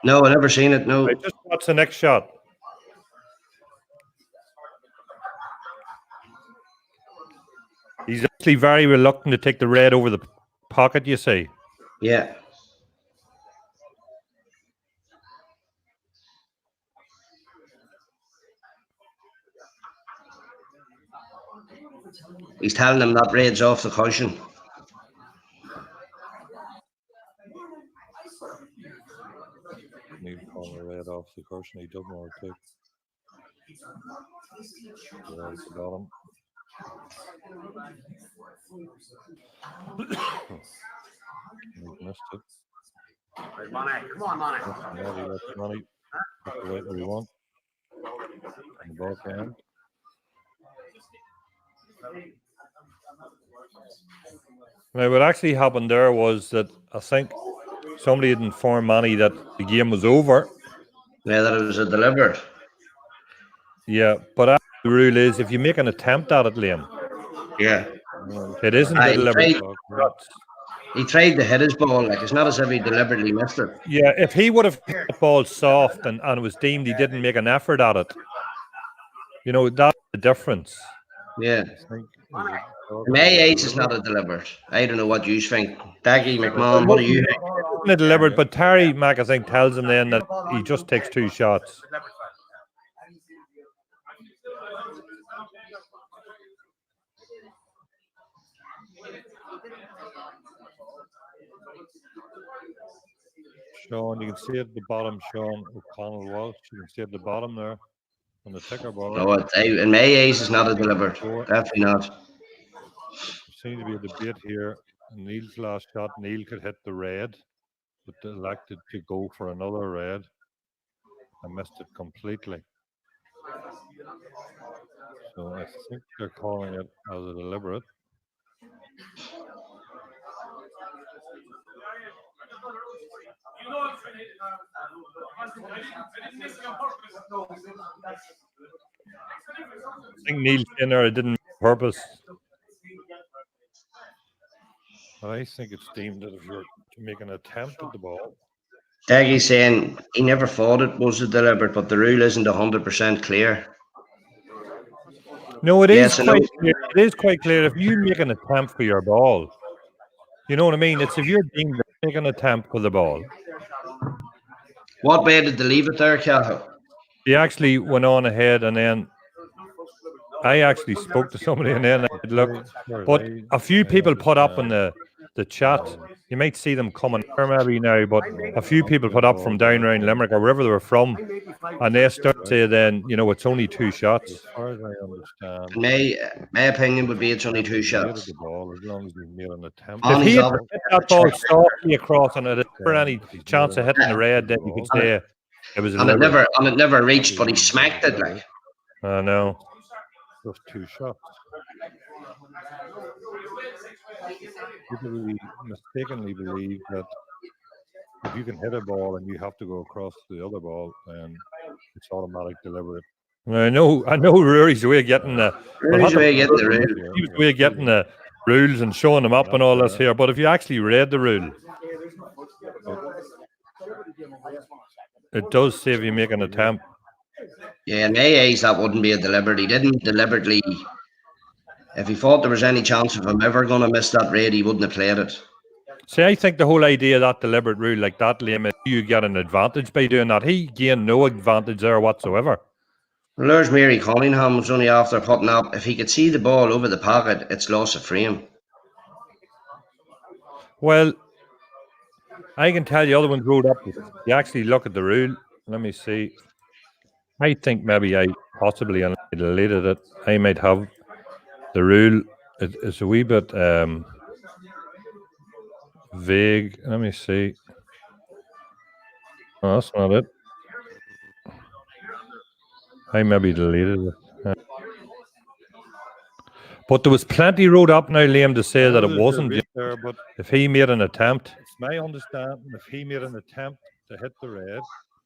No, I never seen it. No. Right, just watch the next shot. He's actually very reluctant to take the red over the pocket. You see? Yeah. He's telling him that red's off the cushion. Neil calling the red off the cushion. He doesn't want to take. Right at the bottom. He's missed it. Come on, Money. That's money. That's the way we want. And the ball can. Now, what actually happened there was that I think somebody had informed Manny that the game was over. Yeah, that it was a deliberate. Yeah, but the rule is if you make an attempt at it, Liam. Yeah. It isn't a deliberate. He tried to hit his ball, like it's not as if he deliberately missed it. Yeah, if he would have hit the ball soft and it was deemed he didn't make an effort at it, you know, that's the difference. Yeah. My age is not a deliberate. I don't know what you think. Daggy, McMahon, what do you think? It's deliberate, but Terry Mack, I think, tells him then that he just takes 2 shots. Sean, you can see at the bottom, Sean O'Connell Walsh. You can see at the bottom there on the ticker bar. No, in my age, is not a deliberate. Definitely not. There seems to be a debate here. Neil's last shot, Neil could hit the red, but elected to go for another red. I missed it completely. So I think they're calling it as a deliberate. I think Neil's in there, it didn't on purpose. But I think it's deemed that if you're to make an attempt at the ball. Daggy's saying he never thought it was a deliberate, but the rule isn't 100% clear. No, it is quite clear. It is quite clear if you make an attempt for your ball. You know what I mean? It's if you're deemed to make an attempt for the ball. What way did they leave it there, Cahill? He actually went on ahead, and then I actually spoke to somebody, and then I said, look, but a few people put up in the chat. You might see them coming here maybe now, but a few people put up from down around Limerick or wherever they were from, and they start to say then, you know, it's only 2 shots. As far as I understand, my opinion would be it's only 2 shots. The ball, as long as you made an attempt. If he had hit that ball softly across and it for any chance of hitting the red, then you could say it was. And it never reached, but he smacked it like. I know. Just 2 shots. People mistakenly believe that if you can hit a ball and you have to go across to the other ball, then it's automatic deliberate. I know Rory's way of getting the Rory's way of getting the rule. He was way of getting the rules and showing them up and all this here. But if you actually read the rule, it does say if you make an attempt. Yeah, in AAs that wouldn't be a deliberate. He didn't deliberately. If he thought there was any chance of him ever going to miss that raid, he wouldn't have played it. See, I think the whole idea of that deliberate rule like that, Liam, is you get an advantage by doing that. He gained no advantage there whatsoever. Well, there's Mary Cunningham was only after putting up. If he could see the ball over the pocket, it's loss of frame. Well, I can tell you other ones wrote up. You actually look at the rule. Let me see. I think maybe I possibly deleted it. I might have the rule. It's a wee bit vague. Let me see. Oh, that's not it. I maybe deleted it. But there was plenty wrote up now, Liam, to say that it wasn't there, but if he made an attempt. It's my understanding if he made an attempt to hit the red,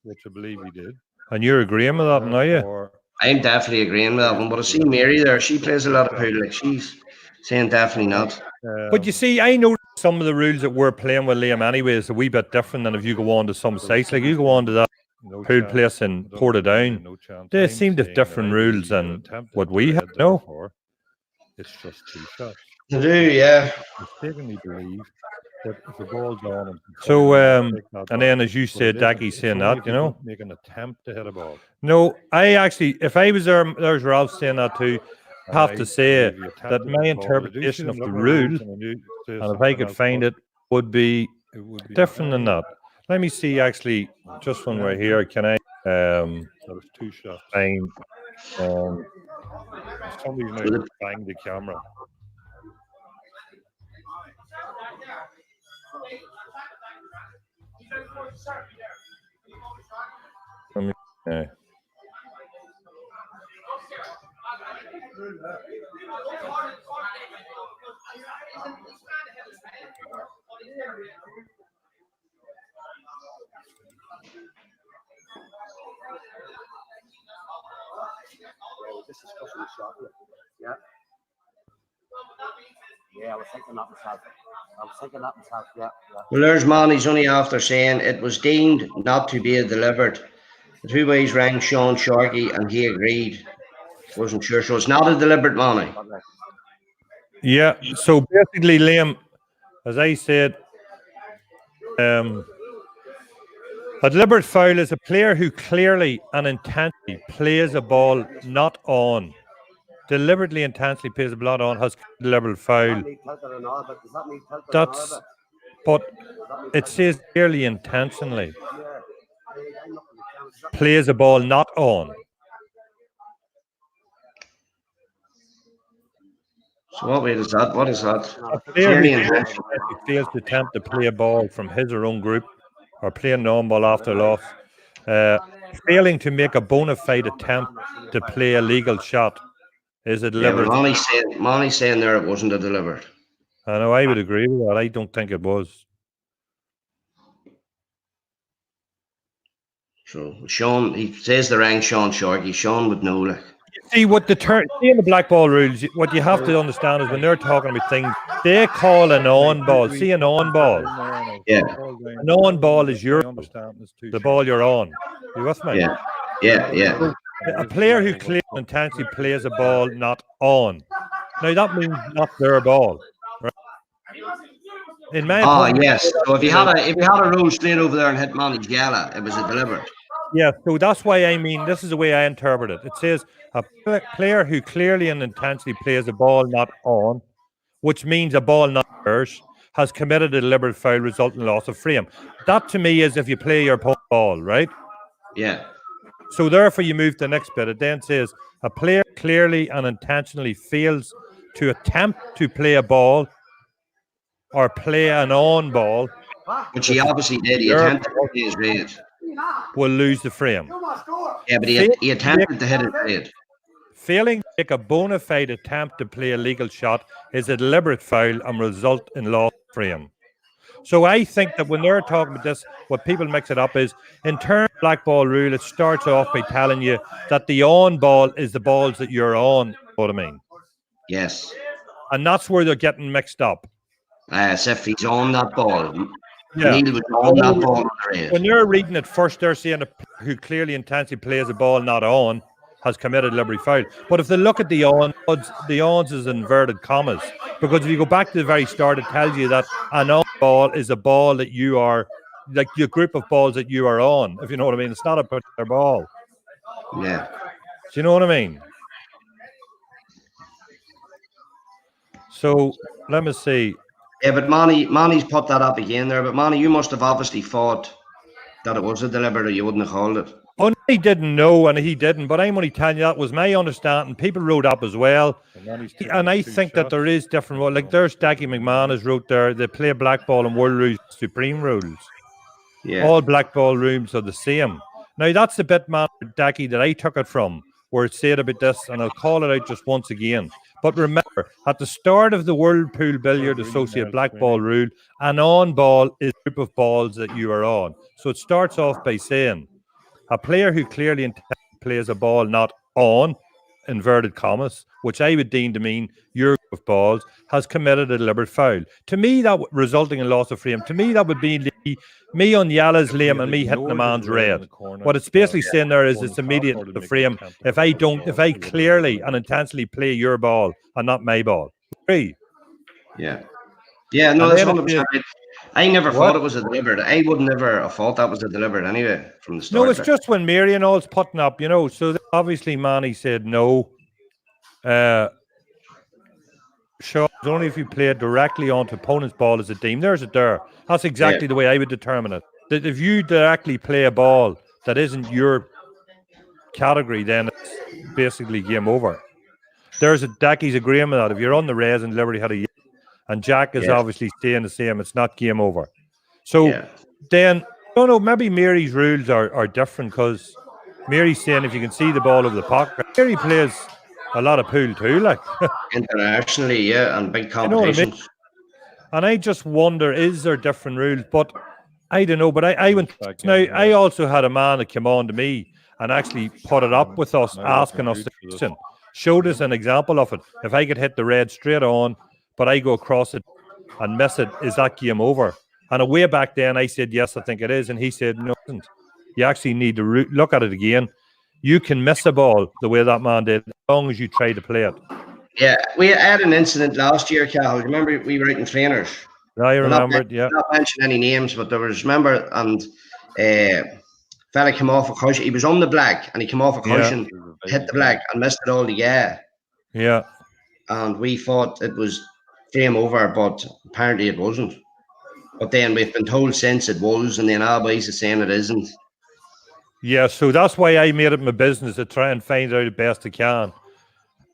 which I believe he did. And you're agreeing with that, now you? I'm definitely agreeing with that one. But I see Mary there. She plays a lot of pool. Like she's saying definitely not. But you see, I know some of the rules that we're playing with, Liam, anyway, is a wee bit different than if you go on to some sites. Like you go on to that pool place in Portadown, they seem to have different rules than what we have. No, it's just 2 shots. They do, yeah. Mistakenly believe that if the ball's on. So, and then as you said, Daggie's saying that, you know, make an attempt to hit a ball. No, I actually, if I was there, there's Ralph saying that too. I have to say that my interpretation of the rule, and if I could find it, would be different than that. Let me see, actually, just when we're here, can I That was 2 shots. find Somebody might bang the camera. Yeah. Yeah, I was thinking that myself. Yeah. Well, there's Manny's only after saying it was deemed not to be a deliberate. The two ways rang Sean Sharkey and he agreed. Wasn't sure. So it's not a deliberate, Manny. Yeah, so basically, Liam, as I said, a deliberate foul is a player who clearly and intentionally plays a ball not on. Deliberately, intentionally plays a ball on, has deliberate foul. But it says clearly, intentionally plays a ball not on. So what way is that? What is that? A player who fails to attempt to play a ball from his or own group or play a non-ball after loss, failing to make a bona fide attempt to play a legal shot is a deliberate. Yeah, Manny's saying there it wasn't a deliberate. I know, I would agree with that. I don't think it was. So Sean, he says the rang Sean Sharkey. Sean would know, like. See what in the black ball rules, what you have to understand is when they're talking about things, they call an on ball. See an on ball. Yeah. An on ball is the ball you're on. You with me? Yeah. A player who clearly intentionally plays a ball not on. Now that means not their ball. Right? In my opinion, yes. So if you had a roll straight over there and hit Manny's gala, it was a deliberate. Yeah, so that's why I mean this is the way I interpret it. It says a player who clearly and intentionally plays a ball not on, which means a ball not theirs, has committed a deliberate foul resulting in loss of frame. That to me is if you play your ball, right? Yeah. So therefore you move to the next bit. It then says a player clearly and intentionally fails to attempt to play a ball or play an on ball, which he obviously did. He attempted to hit his raid. Will lose the frame. Yeah, but he attempted to hit his raid. Failing make a bona fide attempt to play a legal shot is a deliberate foul and result in loss of frame. So I think that when they're talking about this, what people mix it up is, in terms of black ball rule, it starts off by telling you that the on ball is the balls that you're on. You know what I mean? Yes. And that's where they're getting mixed up. As if he's on that ball. Yeah. Neil was on that ball on the race. When they're reading it first, they're saying a player who clearly intensely plays a ball not on has committed a deliberate foul. But if they look at the ons is inverted commas, because if you go back to the very start, it tells you that an on ball is a ball that you are, like your group of balls that you are on, if you know what I mean. It's not a particular ball. Yeah. Do you know what I mean? So let me see. Yeah, but Manny's put that up again there. But Manny, you must have obviously thought that it was a deliberate, or you wouldn't have called it. Oh, he didn't know, and he didn't. But I'm only telling you that was my understanding. People wrote up as well, and I think that there is different. Like there's Dackie McManus wrote there. They play black ball and World Rules Supreme rules. Yeah. All black ball rooms are the same. Now that's the bit, man, Dackie, that I took it from, where it said about this, and I'll call it out just once again. But remember, at the start of the World Pool Billiard Associate black ball rule, an on ball is a group of balls that you are on. So it starts off by saying, a player who clearly plays a ball not on, inverted commas, which I would deem to mean your group of balls, has committed a deliberate foul. To me, that resulting in loss of frame. To me, that would be me on Yala's lame and me hitting the man's red. What it's basically saying there is it's immediate the frame if I clearly and intensely play your ball and not my ball. Agree? Yeah. Yeah, no, that's 100%. I never thought it was a deliberate. I would never have thought that was a deliberate anyway from the start. No, it's just when Mary and all's putting up, you know. So obviously Manny said no. Sure, it's only if you play it directly onto opponent's ball as a team. There's it there. That's exactly the way I would determine it. That if you directly play a ball that isn't your category, then it's basically game over. There's a Dackie's agreeing with that. If you're on the res and Liberty had a and Jack is obviously staying the same, it's not game over. So then, I don't know, maybe Mary's rules are different, because Mary's saying if you can see the ball over the pocket, Mary plays a lot of pool too, like internationally, and big competitions. You know what I mean? And I just wonder, is there different rules? But I don't know. But I went now. I also had a man that came on to me and actually put it up with us, asking us the question, showed us an example of it. If I could hit the red straight on, but I go across it and miss it, is that game over? And way back then, I said, yes, I think it is. And he said, no, it isn't. You actually need to look at it again. You can miss a ball the way that man did, as long as you try to play it. Yeah, we had an incident last year, Cahill. Remember, we were out in trainers. I remember it, yeah. Not mention any names, but there was, remember, and fella came off a cushion. He was on the black, and he came off a cushion, hit the black, and missed it all together. Yeah. And we thought it was game over, but apparently it wasn't. But then we've been told since it was, and then our boys are saying it isn't. Yeah, so that's why I made it my business to try and find out the best I can.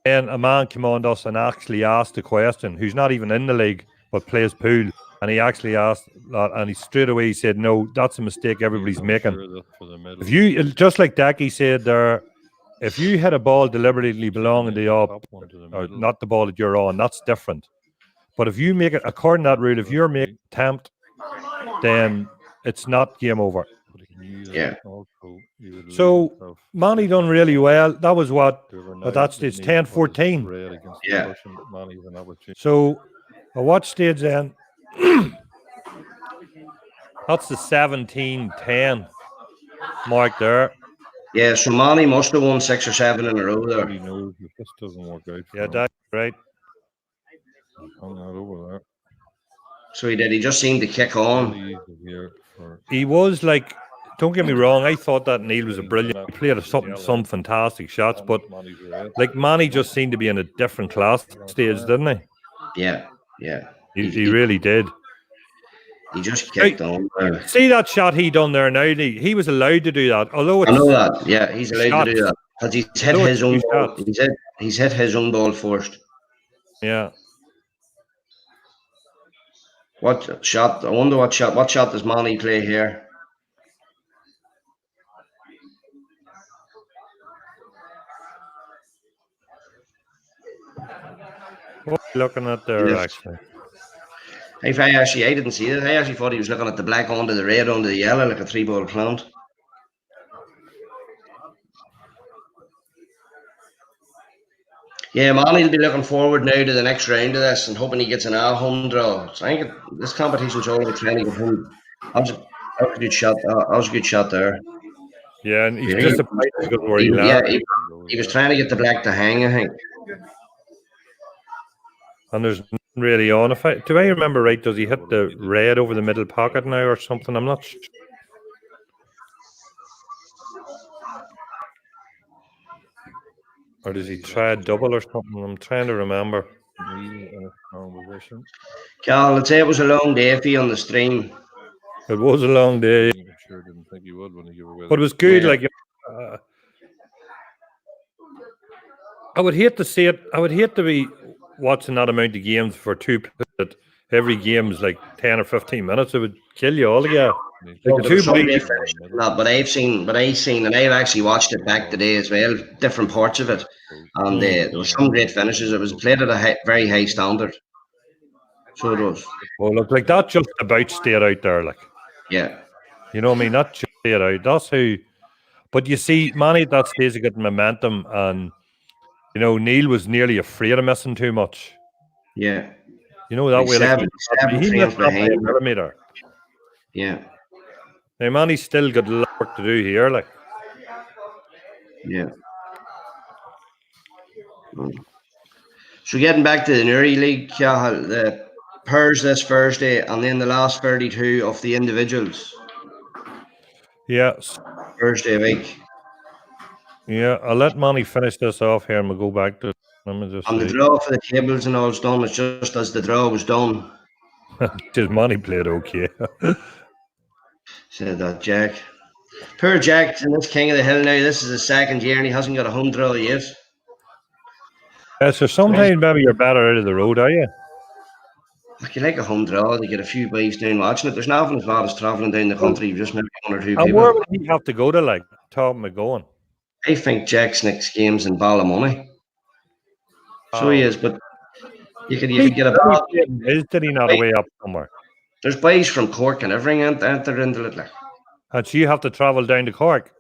And a man came on to us and actually asked the question, who's not even in the league, but plays pool. And he actually asked that, and he straight away said, no, that's a mistake everybody's making. If you, just like Dackie said there, if you hit a ball deliberately belonging to the up, or not the ball that you're on, that's different. But if you make it, according to that rule, if you're making an attempt, then it's not game over. Yeah. So Manny done really well. That was what at that stage 10-14. Yeah. So at what stage then? That's the 17-10 mark there. Yeah, so Manny must have won 6 or 7 in a row there. He knows if this doesn't work out. Yeah, that's right. I'm not over there. So he did. He just seemed to kick on. He was like, don't get me wrong, I thought that Neil was a brilliant. He played some fantastic shots, but like Manny just seemed to be in a different class stage, didn't he? Yeah, yeah. He really did. He just kicked on there. See that shot he done there now? He was allowed to do that. Although it's, I know that. Yeah, he's allowed to do that because he's hit his own ball. He's hit his own ball first. Yeah. What shot? I wonder what shot. What shot does Manny play here? What are you looking at there, Yes. actually? I didn't see it. I actually thought he was looking at the black onto the red onto the yellow like a 3-ball plant. Yeah, Manny will be looking forward now to the next round of this and hoping he gets an home draw. So I think this competition's all about trying to get him. That was a good shot. That was a good shot there. Yeah, and he's Yeah, disappointed because where he landed. he was trying to get the black to hang, I think. And there's nothing really on. Do I remember right? Does he hit the red over the middle pocket now or something? I'm not sure. Or does he try a double or something? I'm trying to remember. Neil in a strong position. Carl, I'd say it was a long day for you on the stream. It was a long day, I sure didn't think he would when he gave away. but it was good. Yeah. Like I would hate to see it. I would hate to be watching that amount of games for two players that every game is like 10 or 15 minutes. It would kill you all together. Like There was some great finishes in that, but I've seen, and I've actually watched it back today as well, different parts of it, and there was some great finishes. It was played at a very high standard. So it was. Well, look, like that just about stayed out there, like. Yeah. You know what I mean? That just stayed out. That's who. But you see, Manny at that stage of getting momentum, and you know Neil was nearly afraid of missing too much. Yeah. You know that way, like he missed that by a millimeter. Yeah. Now Manny's still got a lot of work to do here, like. Yeah. So getting back to the Newry League, the pairs this Thursday, and then the last 32 of the individuals. Yes. Thursday week. Yeah, I'll let Manny finish this off here, and we'll go back to. Let me just. And the draw for the tables and all is done. It's just as the draw was done. Just Manny played okay. Said that Jack. Poor Jack in this King of the Hill now. This is his second year and he hasn't got a home draw yet. So sometimes maybe you're better out of the road, are you? Like you like a home draw to get a few boys down watching it. There's nothing as bad as travelling down the country, just maybe one or two people. And where would he have to go to, like, top him going? I think Jack's next game's in Ballymoney. So he is, but you could get a ball. Did he not away up somewhere? There's boys from Cork and everything enter into it. Like. And so you have to travel down to Cork?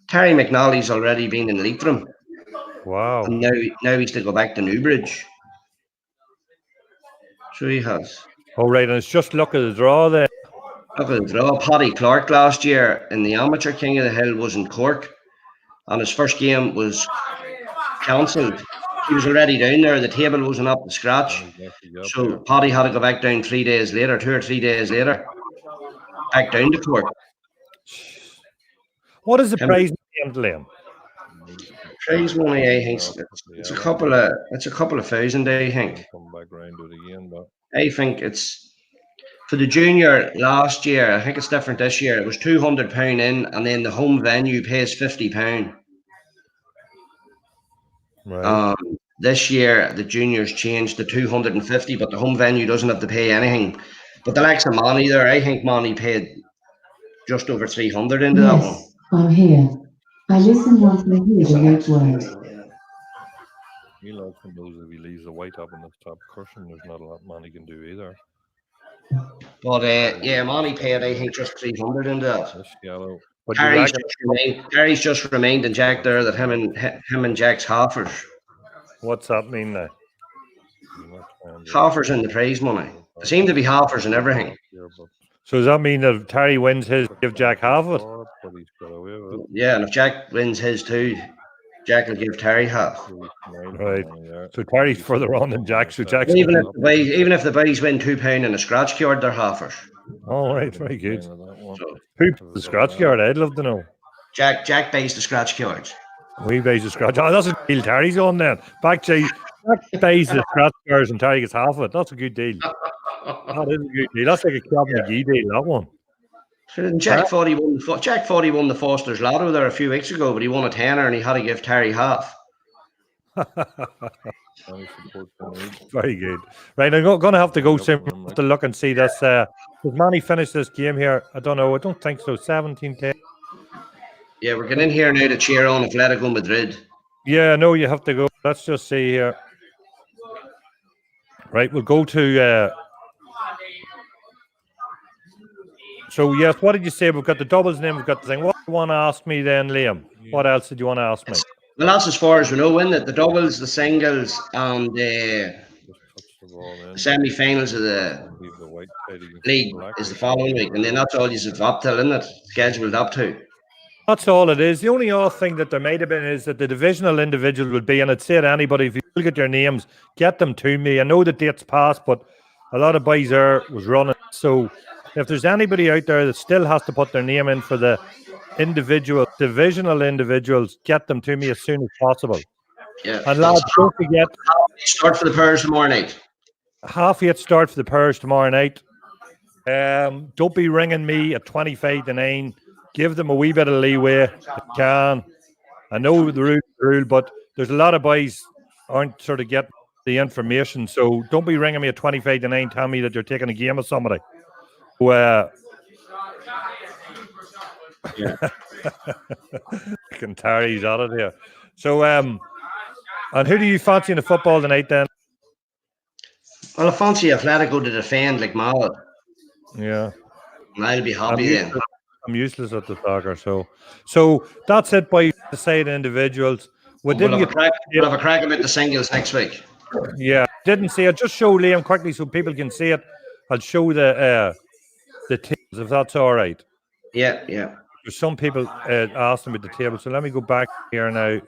Terry McNally's already been in Leitrim. Wow. And now he's to go back to Newbridge. So he has. Oh, right. And it's just look at the draw there. Look at the draw. Paddy Clark last year in the Amateur King of the Hill was in Cork. And his first game was cancelled. He was already down there. The table wasn't up to scratch. So Paddy had to go back down 3 days later, 2 or 3 days later. Back down to Cork. What is the prize money, Liam? Prize money, I think it's a couple of thousand, I think. Come back round to it again, but I think it's for the junior last year. I think it's different this year. It was £200 in, and then the home venue pays £50. Right. This year the juniors changed to 250, but the home venue doesn't have to pay anything. But the likes of Manny there, I think Manny paid just over 300 into that one. I'm here. I listen once I hear the right word. Neil also knows if he leaves the white up in the top cushion, there's not a lot Manny can do either. But yeah, Manny paid I think just 300 into that. This yellow. But Gary's just reminding Jack there that him and Jack's halfers. What's that mean now? Halfers in the prize money. There seem to be halfers in everything. So does that mean that if Terry wins his, give Jack half of it? Yeah, and if Jack wins his too, Jack will give Terry half. Right. So Terry's further on than Jack. So Jack's even if the boys win £2 in a scratch card, they're halfers. All right, very good. Who the scratch card? I'd love to know. Jack buys the scratch cards. We buys the scratch. Oh, that's a deal. Terry's on then. Jack buys the scratch cards and Terry gets half of it. That's a good deal. That is a good deal. That's like a Club McGee deal. That one. Jack thought he won the Foster's Lotto there a few weeks ago, but he won a tenner and he had to give Terry half. Very good. Right, I'm going to have to go to look and see this. Does Manny finish this game here? I don't know. I don't think so. 17-10. Yeah, we're getting in here now to cheer on Atletico Madrid. Yeah, no, you have to go. Let's just see here. Right, we'll go to. So yes, what did you say? We've got the doubles and then we've got the thing. What do you want to ask me then, Liam? What else did you want to ask me? Well, that's as far as we know, isn't it? The doubles, the singles, and the Just touch the ball in. semi-finals of the Leave the white side against league black. is the following week, and then that's all you have up till, isn't it? Scheduled up to. That's all it is. The only other thing that there might have been is that the divisional individual would be, and I'd say to anybody, if you look at their names, get them to me. I know the date's passed, but a lot of boys there was running. So if there's anybody out there that still has to put their name in for the divisional individuals, get them to me as soon as possible. Yeah. And lads, don't forget, start for the pairs tomorrow night. 8:30 start for the pairs tomorrow night. Don't be ringing me at 25-9. Give them a wee bit of leeway if you can. I know the rule, but there's a lot of boys aren't sort of getting the information. So don't be ringing me at 25-9 telling me that you're taking a game with somebody. Terry's at it here. So, and who do you fancy in the football tonight then? Well, I fancy Atletico to defend like mad. Yeah. And I'll be happy then. I'm useless at the soccer, so that's it by the side individuals. We'll have a crack about the singles next week. Yeah, didn't see it. Just show Liam quickly so people can see it. I'll show the tables if that's all right. Yeah. There's some people asked about the table, so let me go back here now.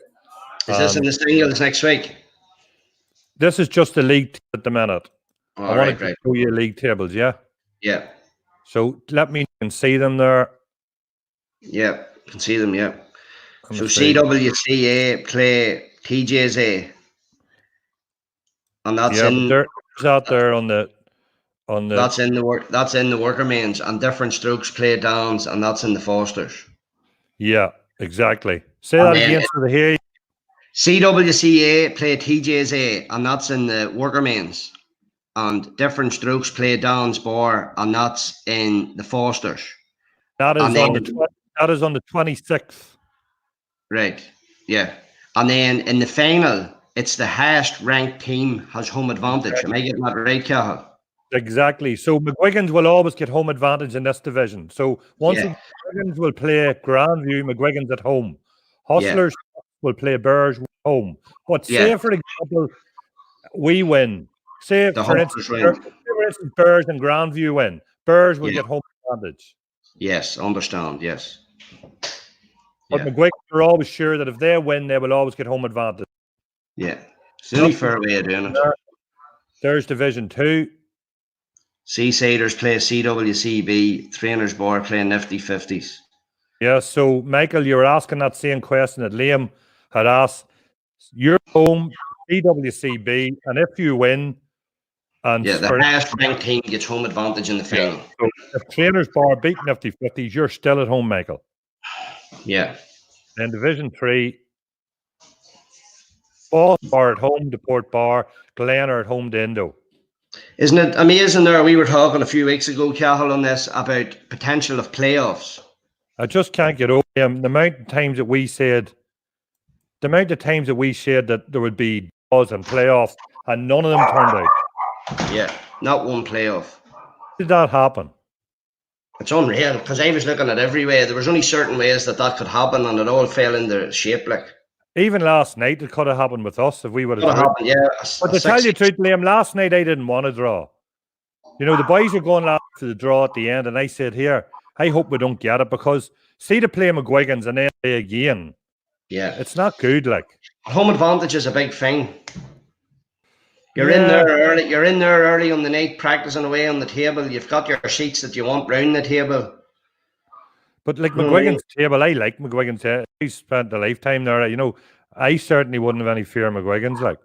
Is this in the singles next week? This is just the league at the minute. I want to show you league tables, yeah? Yeah. So let me see them there. Yeah, can see them, yeah. So CWCA play TJSA. And that's out there on the that's in the worker mains, and different strokes play downs, and that's in the Fosters. Yeah, exactly. Say that again so they hear you. CWCA play TJSA, and that's in the worker mains. And different strokes play downs bar, and that's in the Fosters. That is on the 26th. Right. Yeah. And then in the final, it's the highest ranked team has home advantage. Am I getting that right, Cahill? Exactly. So McGuigan's will always get home advantage in this division. So McGuigan's will play Grandview, McGuigan's at home. Hustlers will play Burge at home. But say, for example, we win. Say, for instance, Burge and Grandview win. Burge will get home advantage. Yes, understand, yes. But McGuigan are always sure that if they win, they will always get home advantage. Yeah. It's the only fair way of doing it. There's Division 2. Seasiders play CWCB, Trainers Bar play Nifty 50s. Yeah, so Michael, you were asking that same question that Liam had asked. You're home, CWCB, and if you win, and the highest ranked team gets home advantage in the final. So if Trainers Bar beat Nifty 50s, you're still at home, Michael. Yeah. Then Division 3, all are at home to Port Bar, Glen are at home to Indo. Isn't it amazing there? We were talking a few weeks ago, Cahill, on this about potential of playoffs. I just can't get over the amount of times that we said that there would be draws and playoffs, and none of them turned out. Yeah, not one playoff. How did that happen? It's unreal, because I was looking at every way. There was only certain ways that could happen, and it all fell into shape. Like even last night, it could have happened with us if we would have. Yeah. But to tell you the truth, Liam, last night I didn't want to draw. You know, the boys were going last to the draw at the end, and I said, "Here, I hope we don't get it because see to play McGuigan's and then play again. Yeah, it's not good. Like home advantage is a big thing. You're in there early. You're in there early on the night, practicing away on the table. You've got your seats that you want round the table. But like McGuigan's table, I like McGuigan's table. I spent a lifetime there. You know, I certainly wouldn't have any fear of McGuigan's. Like,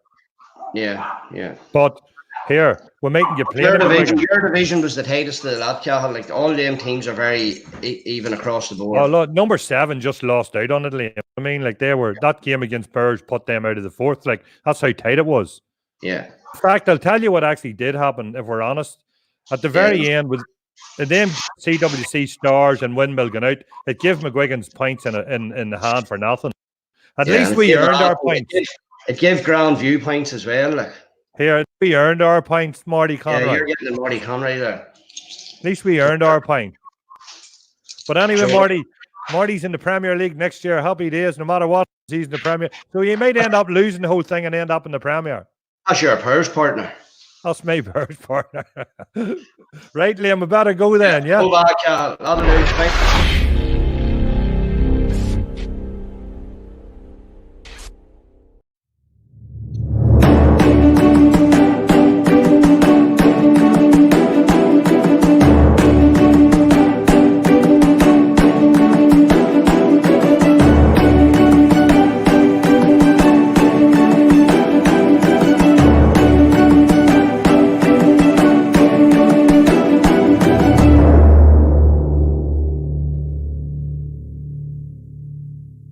yeah. But here we're making you play. Your division was the tightest of the lot, Cahill. Like all them teams are very even across the board. Oh, look, number 7 just lost out on it, Liam. I mean, like that game against Burge put them out of the fourth. Like that's how tight it was. Yeah. In fact, I'll tell you what actually did happen, if we're honest. At the very end, with the name CWC Stars and Windmill going out, it gave McGuigan's points in the hand for nothing. At least we earned our points. It gave Grandview points as well. Like. Here, we earned our points, Marty Yeah, Conroy. you're getting the Marty Conroy there. At least we earned our point. But anyway, Sure. Marty's in the Premier League next year. Happy days, no matter what, he's in the Premier. So you might end up losing the whole thing and end up in the Premier. That's your purse partner. That's my first partner. Right, Liam, we better go then, yeah? Go back, other news, mate.